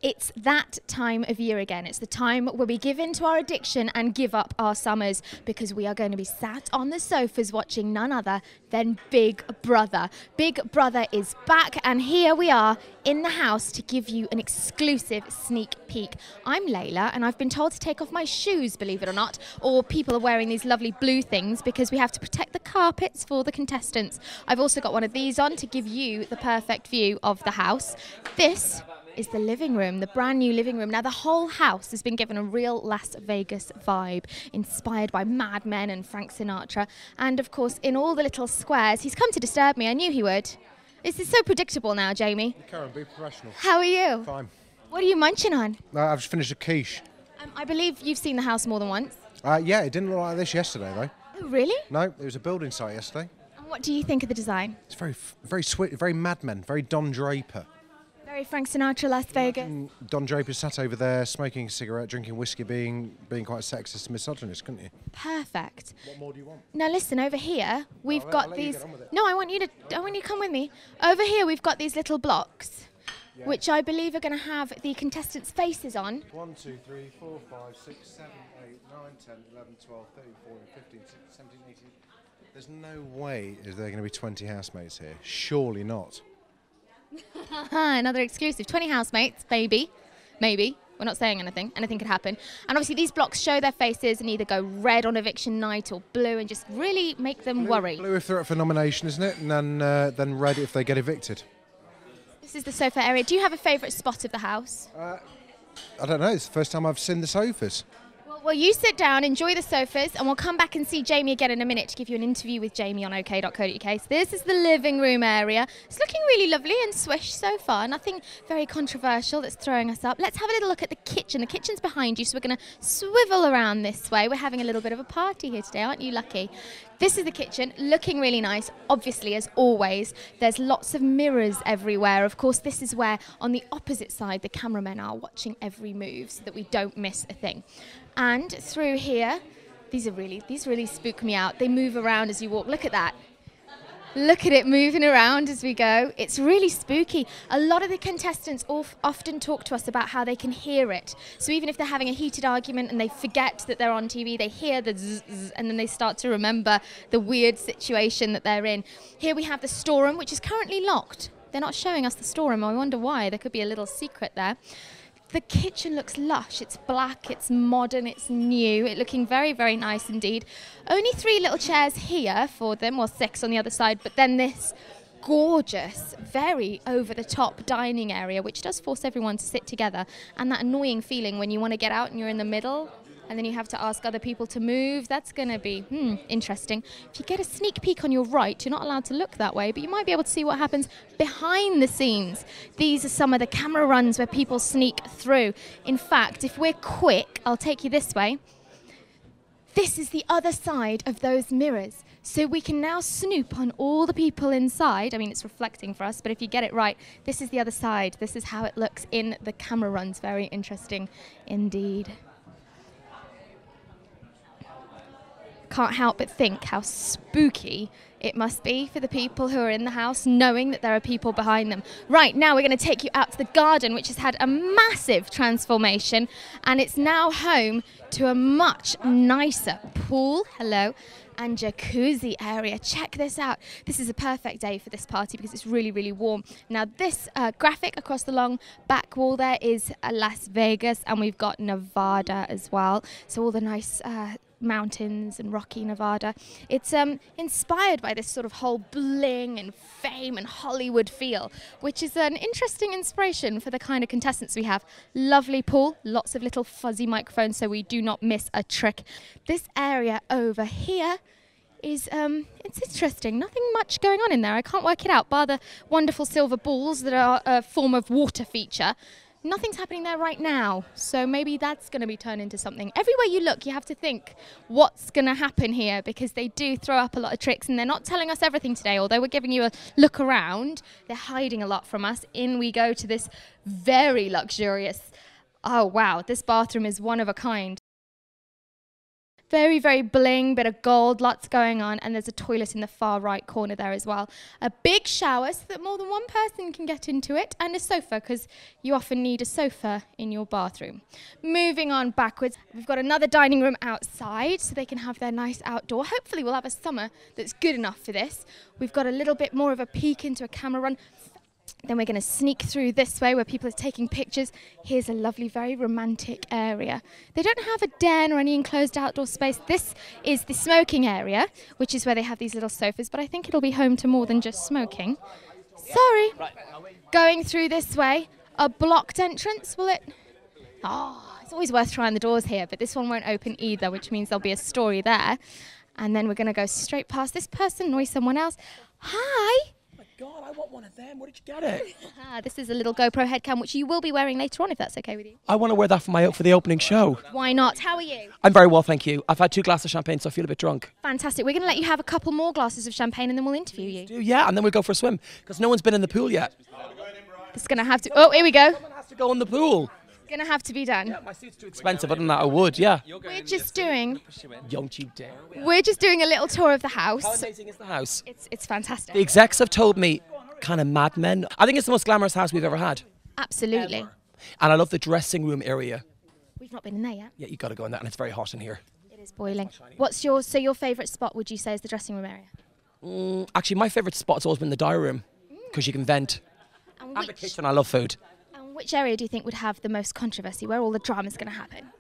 It's that time of year again. It's the time where we give in to our addiction and give up our summers, because we are going to be sat on the sofas watching none other than Big Brother. Big Brother is back, and here we are in the house to give you an exclusive sneak peek. I'm Layla, and I've been told to take off my shoes, believe it or not, or people are wearing these lovely blue things because we have to protect the carpets for the contestants. I've also got one of these on to give you the perfect view of the house. This is the living room, the brand new living room. Now, the whole house has been given a real Las Vegas vibe, inspired by Mad Men and Frank Sinatra. And of course, in all the little squares, he's come to disturb me. I knew he would. This is so predictable now, Jamie. Karen, be professional. How are you? Fine. What are you munching on? I've just finished a quiche. I believe you've seen the house more than once. Yeah, it didn't look like this yesterday, though. Oh, really? No, it was a building site yesterday. And what do you think of the design? It's very sweet, very Mad Men, very Don Draper. Very Frank Sinatra, Las Vegas. Don Draper sat over there smoking a cigarette, drinking whiskey, being quite sexist and misogynist, couldn't you? Perfect. What more do you want? Now listen, over here we've got I'll let you these. get on with it. No, I want you to come with me. Over here we've got these little blocks, which I believe are going to have the contestants' faces on. 1, 2, 3, 4, 5, 6, 7, 8, 9, 10, 11, 12, 13, 14, 15, 16, 17, 18. There's no way is there going to be 20 housemates here. Surely not. Another exclusive. 20 housemates, maybe. We're not saying anything. Anything could happen. And obviously these blocks show their faces and either go red on eviction night or blue, and just really make them worry. Blue if they're up for nomination, isn't it? And then red if they get evicted. This is the sofa area. Do you have a favourite spot of the house? I don't know. It's the first time I've seen the sofas. Well, you sit down, enjoy the sofas, and we'll come back and see Jamie again in a minute to give you an interview with Jamie on ok.co.uk. So this is the living room area. It's looking really lovely and swish so far. Nothing very controversial that's throwing us up. Let's have a little look at the kitchen. The kitchen's behind you, so we're going to swivel around this way. We're having a little bit of a party here today, aren't you lucky? This is the kitchen, looking really nice. Obviously, as always, there's lots of mirrors everywhere. Of course, this is where, on the opposite side, the cameramen are watching every move so that we don't miss a thing. And through here, these really spook me out. They move around as you walk. Look at that. Look at it moving around as we go. It's really spooky. A lot of the contestants often talk to us about how they can hear it. So even if they're having a heated argument and they forget that they're on TV, they hear the zzz, and then they start to remember the weird situation that they're in. Here we have the storeroom, which is currently locked. They're not showing us the storeroom. I wonder why. There could be a little secret there. The kitchen looks lush. It's black, it's modern, it's new. It's looking very, very nice indeed. Only 3 little chairs here for them, or 6 on the other side, but then this gorgeous, very over-the-top dining area, which does force everyone to sit together. And that annoying feeling when you want to get out and you're in the middle, and then you have to ask other people to move. That's going to be interesting. If you get a sneak peek on your right, you're not allowed to look that way, but you might be able to see what happens behind the scenes. These are some of the camera runs where people sneak through. In fact, if we're quick, I'll take you this way. This is the other side of those mirrors. So we can now snoop on all the people inside. I mean, it's reflecting for us, but if you get it right, this is the other side. This is how it looks in the camera runs. Very interesting indeed. Can't help but think how spooky it must be for the people who are in the house, knowing that there are people behind them. Right, now we're going to take you out to the garden, which has had a massive transformation, and it's now home to a much nicer pool, hello, and jacuzzi area. Check this out. This is a perfect day for this party because it's really, really warm. Now, this graphic across the long back wall there is Las Vegas, and we've got Nevada as well. So all the nice mountains and rocky Nevada. It's inspired by this sort of whole bling and fame and Hollywood feel, which is an interesting inspiration for the kind of contestants we have. Lovely pool, lots of little fuzzy microphones so we do not miss a trick. This area over here is it's interesting. Nothing much going on in there. I can't work it out, bar the wonderful silver balls that are a form of water feature. Nothing's happening there right now, so maybe that's going to be turned into something. Everywhere you look, you have to think what's going to happen here, because they do throw up a lot of tricks, and they're not telling us everything today. Although we're giving you a look around, they're hiding a lot from us. In we go to this very luxurious, oh wow, this bathroom is one of a kind. Very, very bling, bit of gold, lots going on. And there's a toilet in the far right corner there as well. A big shower so that more than one person can get into it. And a sofa, because you often need a sofa in your bathroom. Moving on backwards, we've got another dining room outside so they can have their nice outdoor. Hopefully we'll have a summer that's good enough for this. We've got a little bit more of a peek into a camera run. Then we're going to sneak through this way where people are taking pictures. Here's a lovely, very romantic area. They don't have a den or any enclosed outdoor space. This is the smoking area, which is where they have these little sofas, but I think it'll be home to more than just smoking. Sorry. Going through this way, a blocked entrance, will it? Oh, it's always worth trying the doors here, but this one won't open either, which means there'll be a story there. And then we're going to go straight past this person, annoy someone else. Hi. God, I want one of them. Where did you get it? This is a little GoPro headcam, which you will be wearing later on, if that's okay with you. I want to wear that for the opening show. Why not? How are you? I'm very well, thank you. I've had 2 glasses of champagne, so I feel a bit drunk. Fantastic. We're going to let you have a couple more glasses of champagne and then we'll interview you. Yeah, and then we'll go for a swim, because no one's been in the pool yet. It's going to have to... Oh, here we go. Someone has to go in the pool. Going to have to be done. Yeah, my suit's too expensive. Other than that, I would, yeah. We're just doing... Don't you dare. We're just doing a little tour of the house. How amazing is the house? It's fantastic. The execs have told me, kind of Mad Men. I think it's the most glamorous house we've ever had. Absolutely. Ever. And I love the dressing room area. We've not been in there yet. Yeah, you got to go in that, and it's very hot in here. It is boiling. What's your favourite spot, would you say, is the dressing room area? Actually, my favourite spot's always been the diary room, because you can vent. And the kitchen, I love food. And which area do you think would have the most controversy, where all the drama's going to happen?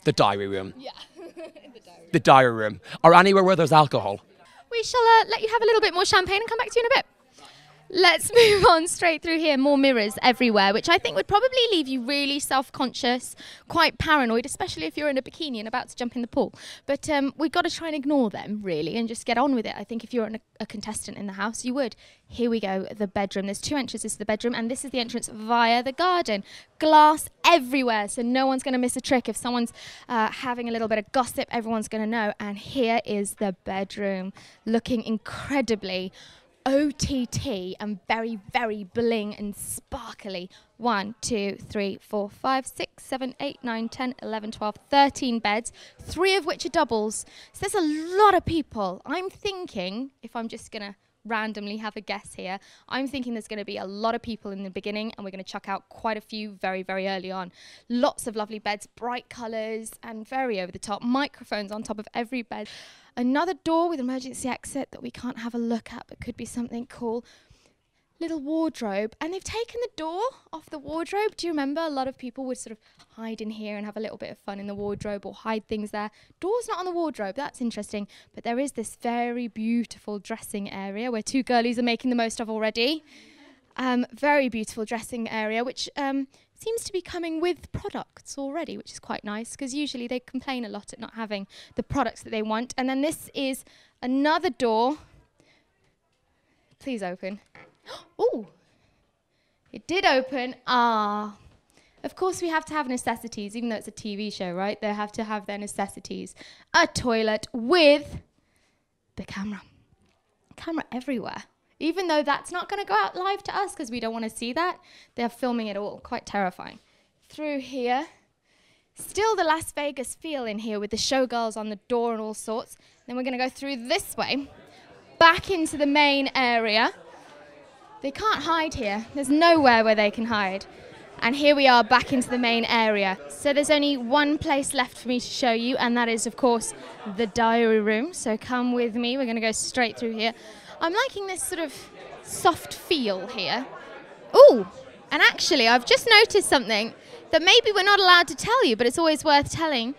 The diary room. Yeah. The diary room. Or anywhere where there's alcohol. We shall let you have a little bit more champagne and come back to you in a bit. Let's move on straight through here. More mirrors everywhere, which I think would probably leave you really self-conscious, quite paranoid, especially if you're in a bikini and about to jump in the pool. But we've got to try and ignore them, really, and just get on with it. I think if you're a contestant in the house, you would. Here we go, the bedroom. There's 2 entrances to the bedroom, and this is the entrance via the garden. Glass everywhere, so no one's going to miss a trick. If someone's having a little bit of gossip, everyone's going to know. And here is the bedroom, looking incredibly OTT and very, very bling and sparkly. 1, 2, 3, 4, 5, 6, 7, 8, 9, 10, 11, 12, 13 beds, 3 of which are doubles. So there's a lot of people. I'm thinking, if I'm just going to randomly have a guess here, I'm thinking there's going to be a lot of people in the beginning and we're going to chuck out quite a few very, very early on. Lots of lovely beds, bright colours and very over the top. Microphones on top of every bed. Another door with emergency exit that we can't have a look at, but could be something cool. Little wardrobe, and they've taken the door off the wardrobe. Do you remember a lot of people would sort of hide in here and have a little bit of fun in the wardrobe or hide things there? Door's not on the wardrobe, that's interesting, but there is this very beautiful dressing area where 2 girlies are making the most of already. Very beautiful dressing area, which seems to be coming with products already, which is quite nice, because usually they complain a lot at not having the products that they want. And then this is another door. Please open. Oh, it did open. Ah, of course we have to have necessities, even though it's a TV show, right? They have to have their necessities. A toilet with the camera. Camera everywhere. Even though that's not going to go out live to us because we don't want to see that. They're filming it all. Quite terrifying. Through here. Still the Las Vegas feel in here with the showgirls on the door and all sorts. Then we're going to go through this way. Back into the main area. They can't hide here. There's nowhere where they can hide. And here we are back into the main area. So there's only one place left for me to show you, and that is, of course, the diary room. So come with me. We're going to go straight through here. I'm liking this sort of soft feel here. Ooh, and actually I've just noticed something that maybe we're not allowed to tell you, but it's always worth telling.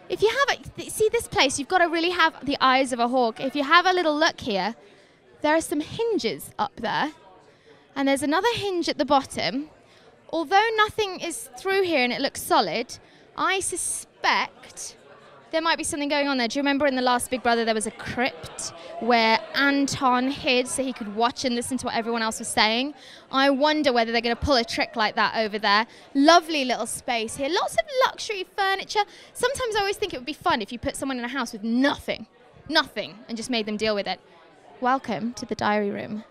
If you have see this place, you've got to really have the eyes of a hawk. If you have a little look here, there are some hinges up there, and there's another hinge at the bottom. Although nothing is through here and it looks solid, I suspect there might be something going on there. Do you remember in the last Big Brother there was a crypt where Anton hid so he could watch and listen to what everyone else was saying? I wonder whether they're going to pull a trick like that over there. Lovely little space here. Lots of luxury furniture. Sometimes I always think it would be fun if you put someone in a house with nothing, and just made them deal with it. Welcome to the diary room.